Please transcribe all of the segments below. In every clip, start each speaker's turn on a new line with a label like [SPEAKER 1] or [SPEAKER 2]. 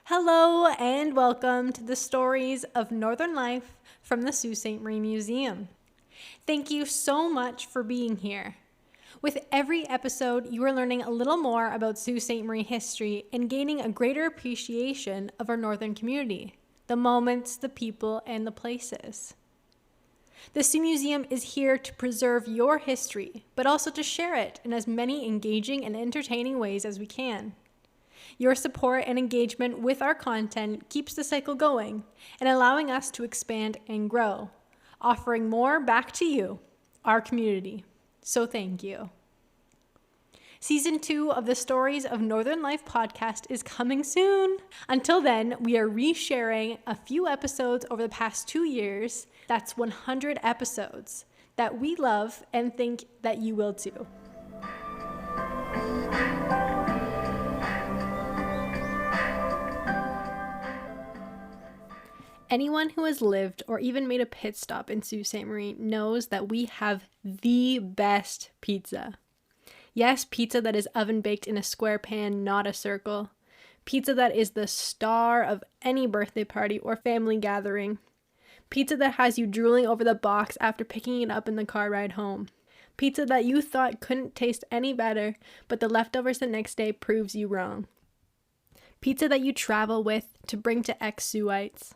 [SPEAKER 1] Hello and welcome to the stories of Northern life from the Sault Ste. Marie Museum. Thank you so much for being here. With every episode, you are learning a little more about Sault Ste. Marie history and gaining a greater appreciation of our northern community, the moments, the people, and the places. The Sault Museum is here to preserve your history, but also to share it in as many engaging and entertaining ways as we can. Your support and engagement with our content keeps the cycle going and allowing us to expand and grow, offering more back to you, our community. So thank you. Season 2 of the Stories of Northern Life podcast is coming soon. Until then, we are resharing a few episodes over the past 2 years. That's 100 episodes that we love and think that you will too. Anyone who has lived or even made a pit stop in Sault Ste. Marie knows that we have the best pizza. Yes, pizza that is oven baked in a square pan, not a circle. Pizza that is the star of any birthday party or family gathering. Pizza that has you drooling over the box after picking it up in the car ride home. Pizza that you thought couldn't taste any better, but the leftovers the next day proves you wrong. Pizza that you travel with to bring to ex-Saultites.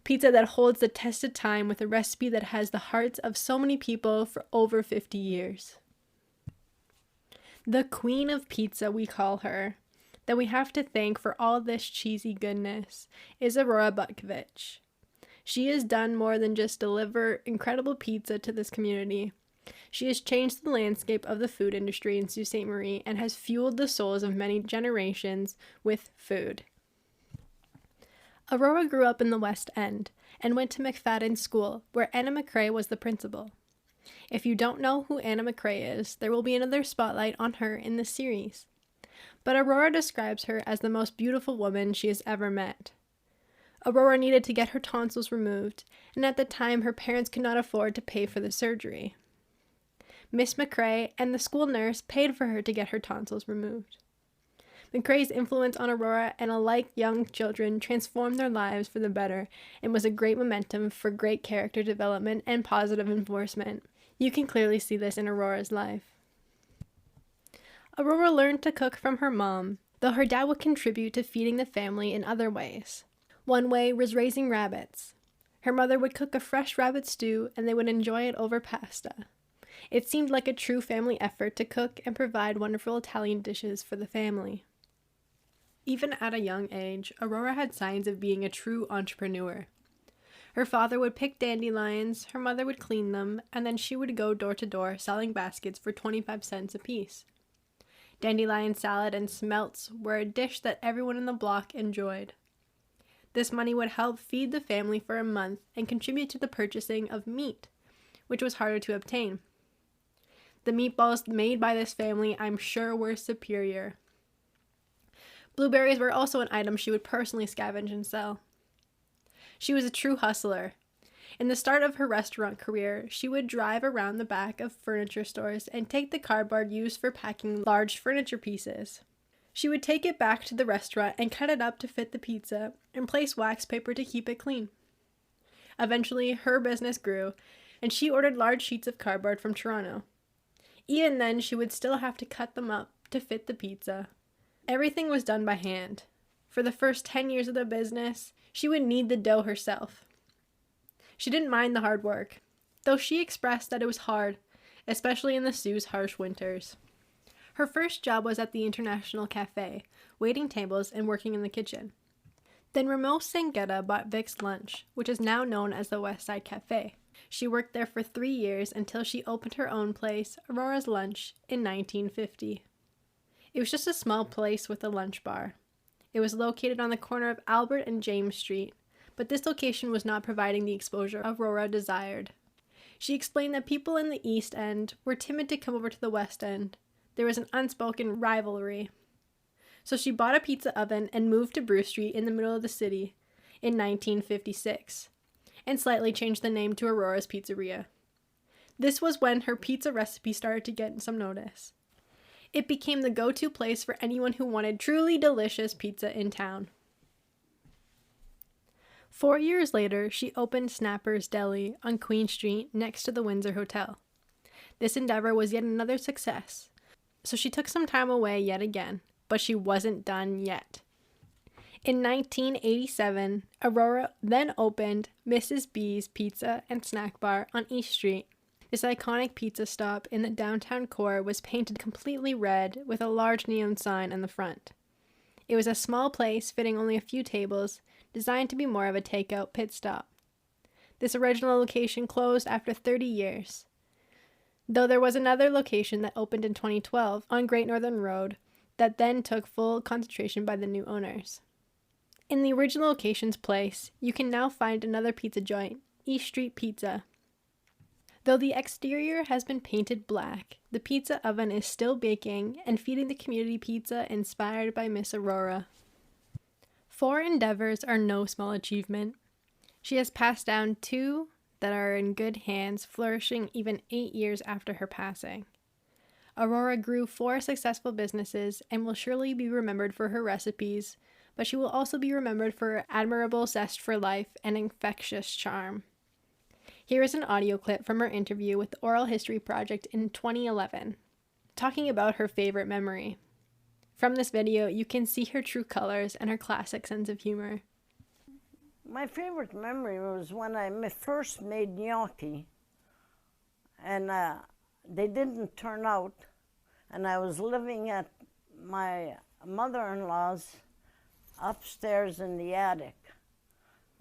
[SPEAKER 1] Pizza that holds the test of time with a recipe that has the hearts of so many people for over 50 years. The queen of pizza, we call her, that we have to thank for all this cheesy goodness, is Aurora Butkovich. She has done more than just deliver incredible pizza to this community. She has changed the landscape of the food industry in Sault Ste. Marie and has fueled the souls of many generations with food. Aurora grew up in the West End and went to McFadden School, where Anna McCrae was the principal. If you don't know who Anna McCrae is, there will be another spotlight on her in this series. But Aurora describes her as the most beautiful woman she has ever met. Aurora needed to get her tonsils removed, and at the time her parents could not afford to pay for the surgery. Miss McCrae and the school nurse paid for her to get her tonsils removed. McCrae's influence on Aurora and alike young children transformed their lives for the better and was a great momentum for great character development and positive enforcement. You can clearly see this in Aurora's life. Aurora learned to cook from her mom, though her dad would contribute to feeding the family in other ways. One way was raising rabbits. Her mother would cook a fresh rabbit stew and they would enjoy it over pasta. It seemed like a true family effort to cook and provide wonderful Italian dishes for the family. Even at a young age, Aurora had signs of being a true entrepreneur. Her father would pick dandelions, her mother would clean them, and then she would go door to door selling baskets for 25 cents apiece. Dandelion salad and smelts were a dish that everyone in the block enjoyed. This money would help feed the family for a month and contribute to the purchasing of meat, which was harder to obtain. The meatballs made by this family, I'm sure, were superior. Blueberries were also an item she would personally scavenge and sell. She was a true hustler. In the start of her restaurant career, she would drive around the back of furniture stores and take the cardboard used for packing large furniture pieces. She would take it back to the restaurant and cut it up to fit the pizza and place wax paper to keep it clean. Eventually, her business grew, and she ordered large sheets of cardboard from Toronto. Even then, she would still have to cut them up to fit the pizza. Everything was done by hand. For the first 10 years of the business, she would knead the dough herself. She didn't mind the hard work, though she expressed that it was hard, especially in the Sault's harsh winters. Her first job was at the International Cafe, waiting tables and working in the kitchen. Then Ramos Sangetta bought Vic's Lunch, which is now known as the West Side Cafe. She worked there for 3 years until she opened her own place, Aurora's Lunch, in 1950. It was just a small place with a lunch bar. It was located on the corner of Albert and James Street, but this location was not providing the exposure Aurora desired. She explained that people in the East End were timid to come over to the West End. There was an unspoken rivalry. So she bought a pizza oven and moved to Bruce Street in the middle of the city in 1956, and slightly changed the name to Aurora's Pizzeria. This was when her pizza recipe started to get some notice. It became the go-to place for anyone who wanted truly delicious pizza in town. 4 years later, she opened Snapper's Deli on Queen Street next to the Windsor Hotel. This endeavor was yet another success, so she took some time away yet again, but she wasn't done yet. In 1987, Aurora then opened Mrs. B's Pizza and Snack Bar on East Street. This iconic pizza stop in the downtown core was painted completely red with a large neon sign on the front. It was a small place fitting only a few tables, designed to be more of a takeout pit stop. This original location closed after 30 years, though there was another location that opened in 2012 on Great Northern Road that then took full concentration by the new owners. In the original location's place, you can now find another pizza joint, East Street Pizza. Though the exterior has been painted black, the pizza oven is still baking and feeding the community pizza inspired by Miss Aurora. 4 endeavors are no small achievement. She has passed down 2 that are in good hands, flourishing even 8 years after her passing. Aurora grew 4 successful businesses and will surely be remembered for her recipes, but she will also be remembered for her admirable zest for life and infectious charm. Here is an audio clip from her interview with the Oral History Project in 2011, talking about her favorite memory. From this video, you can see her true colors and her classic sense of humor.
[SPEAKER 2] My favorite memory was when I first made gnocchi, and they didn't turn out, and I was living at my mother-in-law's upstairs in the attic,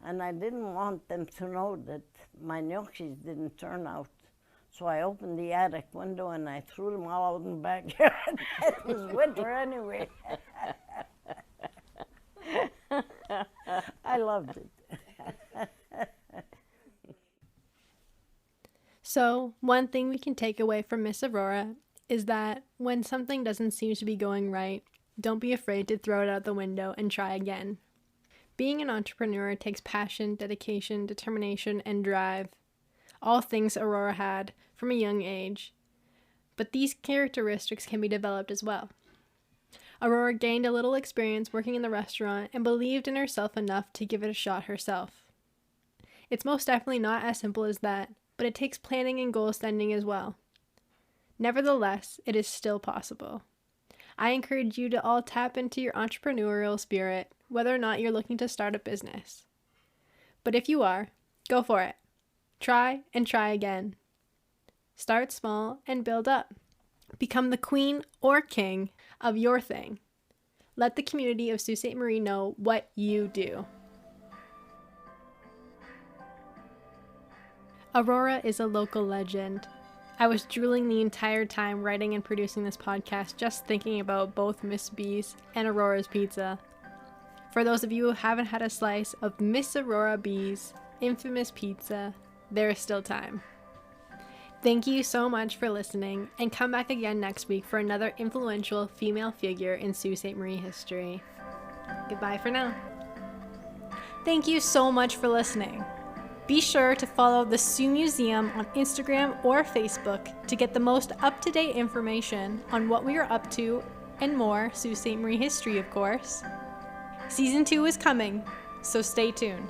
[SPEAKER 2] and I didn't want them to know that my gnocchis didn't turn out. So I opened the attic window and I threw them all out in the backyard. It was winter anyway. I loved it.
[SPEAKER 1] So, one thing we can take away from Miss Aurora is that when something doesn't seem to be going right, don't be afraid to throw it out the window and try again. Being an entrepreneur takes passion, dedication, determination, and drive. All things Aurora had from a young age. But these characteristics can be developed as well. Aurora gained a little experience working in the restaurant and believed in herself enough to give it a shot herself. It's most definitely not as simple as that, but it takes planning and goal setting as well. Nevertheless, it is still possible. I encourage you to all tap into your entrepreneurial spirit, whether or not you're looking to start a business. But if you are, go for it. Try and try again. Start small and build up. Become the queen or king of your thing. Let the community of Sault Ste. Marie know what you do. Aurora is a local legend. I was drooling the entire time writing and producing this podcast, just thinking about both Miss B's and Aurora's pizza. For those of you who haven't had a slice of Miss Aurora B's infamous pizza, there is still time. Thank you so much for listening, and come back again next week for another influential female figure in Sault Ste. Marie history. Goodbye for now. Thank you so much for listening. Be sure to follow the Sault Museum on Instagram or Facebook to get the most up-to-date information on what we are up to and more Sault Ste. Marie history, of course. Season 2 is coming, so stay tuned.